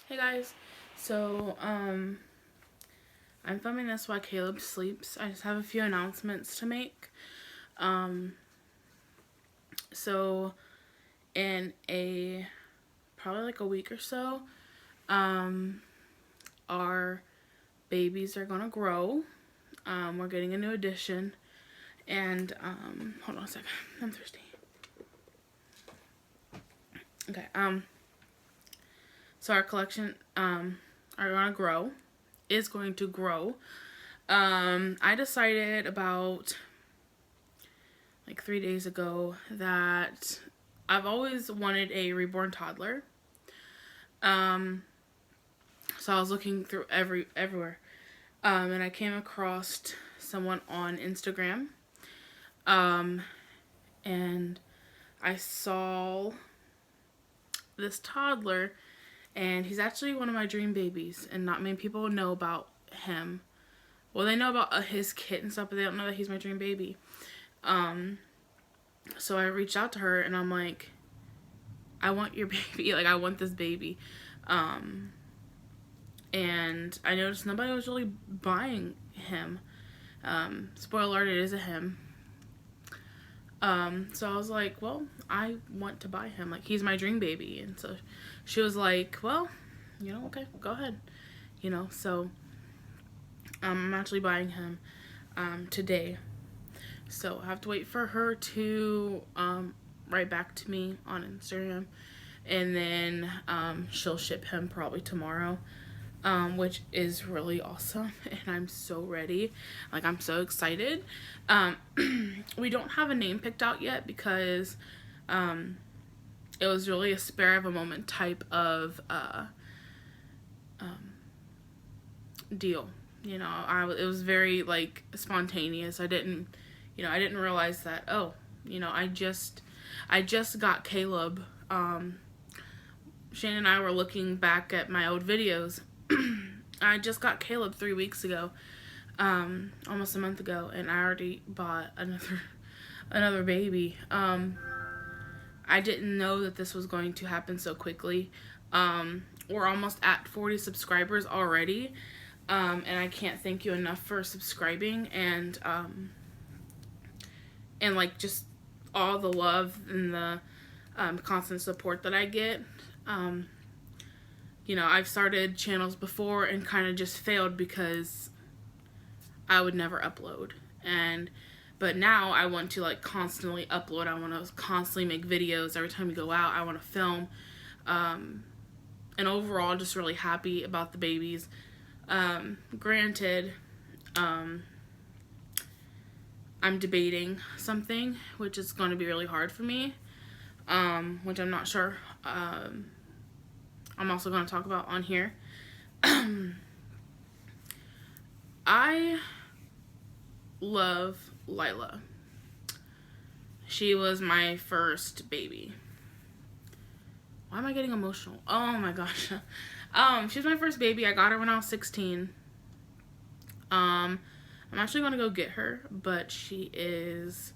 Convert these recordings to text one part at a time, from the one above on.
Hey guys, so I'm filming this while Caleb sleeps. I just have a few announcements to make. Um, so in probably like a week or so, our babies are gonna grow. We're getting a new addition, and hold on a second, I'm thirsty. Okay, so our collection is going to grow. I decided about like 3 days ago that I've always wanted a reborn toddler. So I was looking through everywhere. And I came across someone on Instagram. And I saw this toddler, and he's actually one of my dream babies, and not many people know about him. Well, they know about his kit and stuff, but they don't know that he's my dream baby. So I reached out to her, and I'm like, I want your baby. Like, I want this baby. And I noticed nobody was really buying him. Spoiler alert, it is a him. So I was like, well, I want to buy him. Like, he's my dream baby. And so she was like, well, okay, go ahead. So I'm actually buying him today. So I have to wait for her to write back to me on Instagram. And then she'll ship him probably tomorrow. Which is really awesome, and I'm so ready. Like, I'm so excited. We don't have a name picked out yet because it was really a spur of a moment type of deal. It was very like spontaneous. I didn't realize that. I just got Caleb. Shane and I were looking back at my old videos. I just got Caleb 3 weeks ago, almost a month ago, and I already bought another baby. I didn't know that this was going to happen so quickly. We're almost at 40 subscribers already, and I can't thank you enough for subscribing and like just all the love and the constant support that I get. I've started channels before and kind of just failed because I would never upload. But now I want to like constantly upload. I want to constantly make videos. Every time we go out, I want to film. And overall, just really happy about the babies. Granted, I'm debating something, which is going to be really hard for me, which I'm not sure. I'm also going to talk about on here. I love Lila. She was my first baby. Why am I getting emotional? Oh my gosh. She was my first baby. I got her when I was 16. I'm actually going to go get her, but she is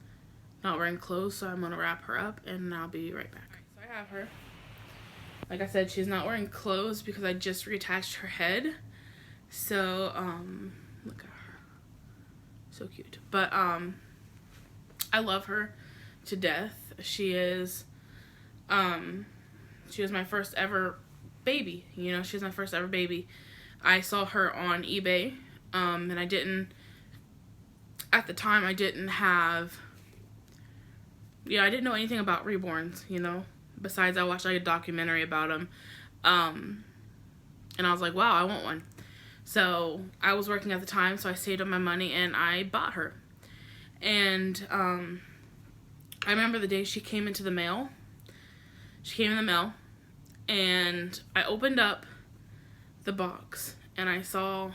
not wearing clothes, so I'm going to wrap her up, and I'll be right back. So I have her. Like I said, she's not wearing clothes because I just reattached her head. So, look at her. So cute. But, I love her to death. She was my first ever baby. She was my first ever baby. I saw her on eBay, and at the time, I didn't know anything about reborns, Besides, I watched like a documentary about them. And I was like, wow, I want one. So I was working at the time, so I saved up my money and I bought her. And I remember the day she came into the mail. She came in the mail, and I opened up the box, and I saw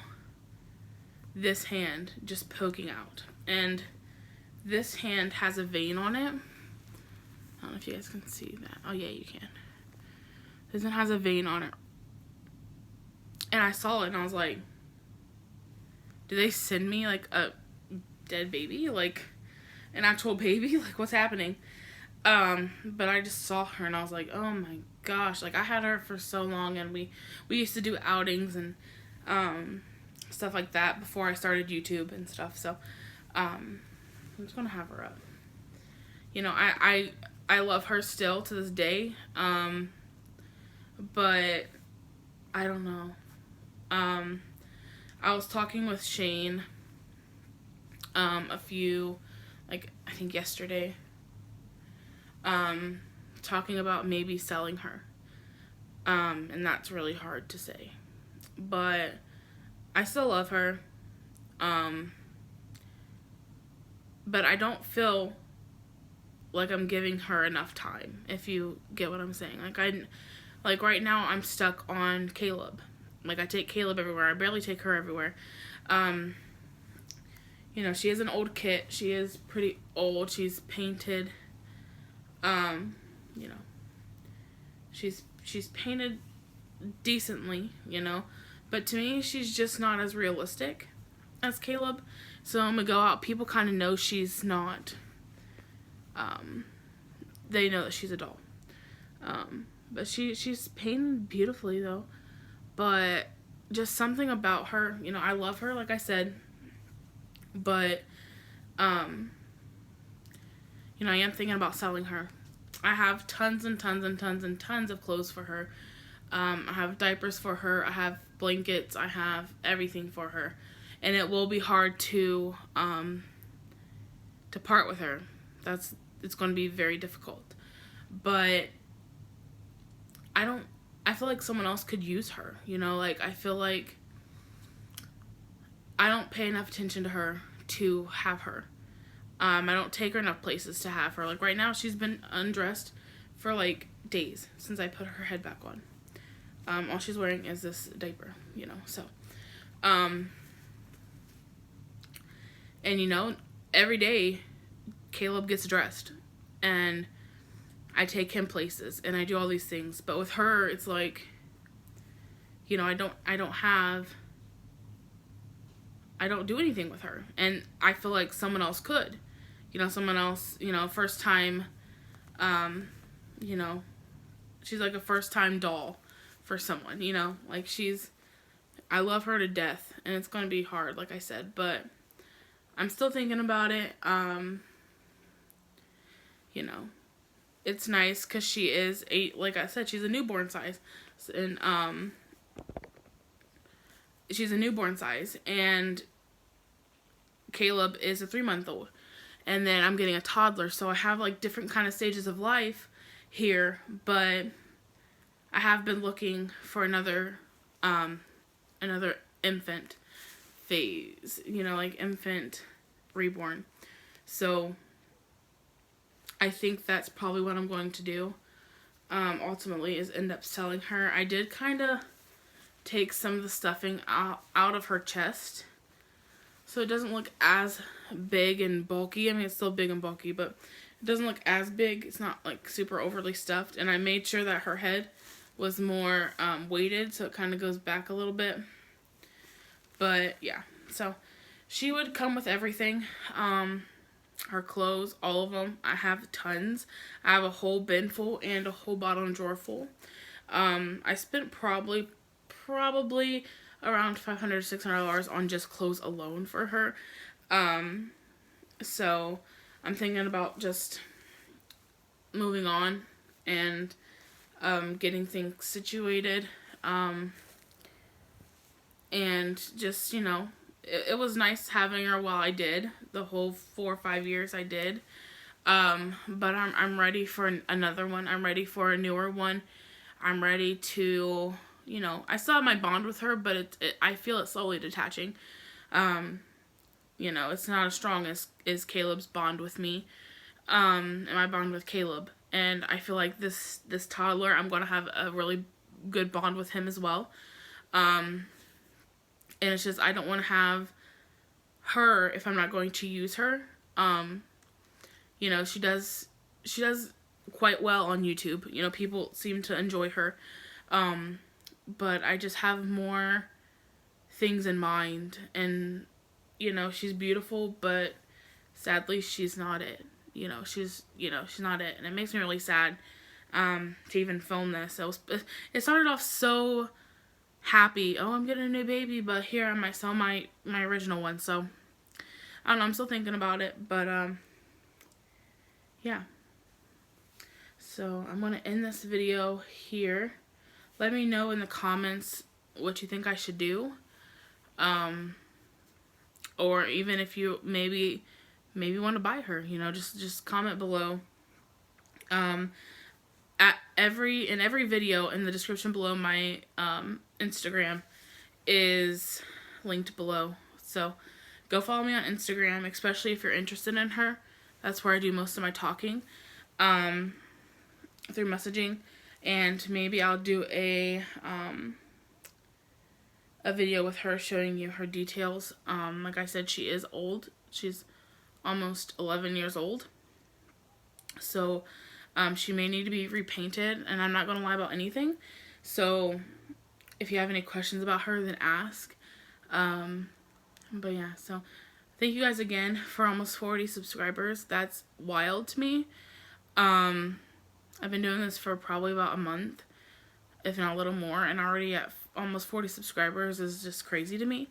this hand just poking out. And this hand has a vein on it. I don't know if you guys can see that. Oh, yeah, you can. This one has a vein on it. And I saw it, and I was like, did they send me, like, a dead baby? Like, an actual baby? Like, what's happening? But I just saw her, and I was like, oh, my gosh, like I had her for so long, and we used to do outings and stuff like that before I started YouTube and stuff. So I'm just gonna have her up. You know, I love her still to this day, but I don't know. I was talking with Shane a few, like, I think yesterday, talking about maybe selling her. And that's really hard to say. But I still love her. But I don't feel like I'm giving her enough time, if you get what I'm saying. Like right now I'm stuck on Caleb. Like, I take Caleb everywhere. I barely take her everywhere. You know, she is an old kit. She is pretty old. She's painted. You know, she's painted decently, you know. But to me, she's just not as realistic as Caleb. So I'm gonna go out. People kind of know she's not. They know that she's a doll. But she's painted beautifully, though. But just something about her, you know, I love her, like I said. But, you know, I am thinking about selling her. I have tons and tons and tons and tons of clothes for her. I have diapers for her. I have blankets. I have everything for her. And it will be hard to part with her. It's going to be very difficult. But I feel like someone else could use her, you know, like I feel like I don't pay enough attention to her to have her. I don't take her enough places to have her. Like right now she's been undressed for like days since I put her head back on. All she's wearing is this diaper, you know, so. And you know, every day Caleb gets dressed and I take him places and I do all these things. But with her, it's like, you know, I don't do anything with her. And I feel like someone else could. You know, someone else, you know, first time, you know, she's like a first time doll for someone, you know. Like I love her to death. And it's going to be hard, like I said. But I'm still thinking about it. You know. It's nice because she is like I said, she's a newborn size, and she's a newborn size, and Caleb is a 3-month-old, and then I'm getting a toddler, so I have like different kind of stages of life here, but I have been looking for another infant phase, you know, like infant reborn, so I think that's probably what I'm going to do, ultimately, is end up selling her. I did kind of take some of the stuffing out of her chest, so it doesn't look as big and bulky. I mean, it's still big and bulky, but it doesn't look as big. It's not, like, super overly stuffed, and I made sure that her head was more weighted, so it kind of goes back a little bit. But, yeah, so she would come with everything. Her clothes, all of them. I have tons. I have a whole bin full and a whole bottom drawer full. I spent probably around $500 to $600 on just clothes alone for her. So I'm thinking about just moving on and getting things situated. And just, you know, it was nice having her while I did. The whole 4 or 5 years I did. But I'm ready for another one. I'm ready for a newer one. I'm ready to, you know, I still have my bond with her, but I feel it slowly detaching. You know, it's not as strong as Caleb's bond with me. And my bond with Caleb. And I feel like this toddler, I'm going to have a really good bond with him as well. And it's just, I don't want to have her if I'm not going to use her. You know, she does quite well on YouTube. You know, people seem to enjoy her. But I just have more things in mind. And, you know, she's beautiful, but sadly she's not it. She's not it. And it makes me really sad. to even film this. It started off so happy. Oh, I'm getting a new baby, but here I might sell my original one. So I don't know. I'm still thinking about it, but yeah. So I'm gonna end this video here. Let me know in the comments what you think I should do. Or even if you maybe want to buy her, you know, just comment below. In every video in the description below, my Instagram is linked below. So go follow me on Instagram, especially if you're interested in her. That's where I do most of my talking, through messaging, and maybe I'll do a video with her showing you her details. Like I said, she is old. She's almost 11 years old. So she may need to be repainted, and I'm not going to lie about anything. So if you have any questions about her, then ask. But yeah, so thank you guys again for almost 40 subscribers. That's wild to me. I've been doing this for probably about a month, if not a little more, and already at almost 40 subscribers is just crazy to me.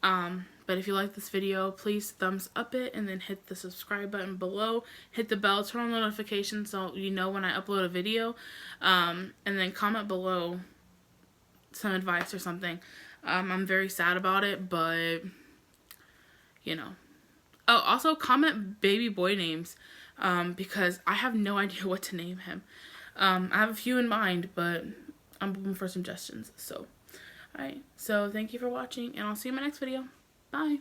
But if you like this video, please thumbs up it, and then hit the subscribe button below. Hit the bell, turn on notifications so you know when I upload a video. And then comment below some advice or something. I'm very sad about it, but you know. Oh, also comment baby boy names, because I have no idea what to name him. I have a few in mind, but I'm open for suggestions. So, alright. So, thank you for watching, and I'll see you in my next video. Bye.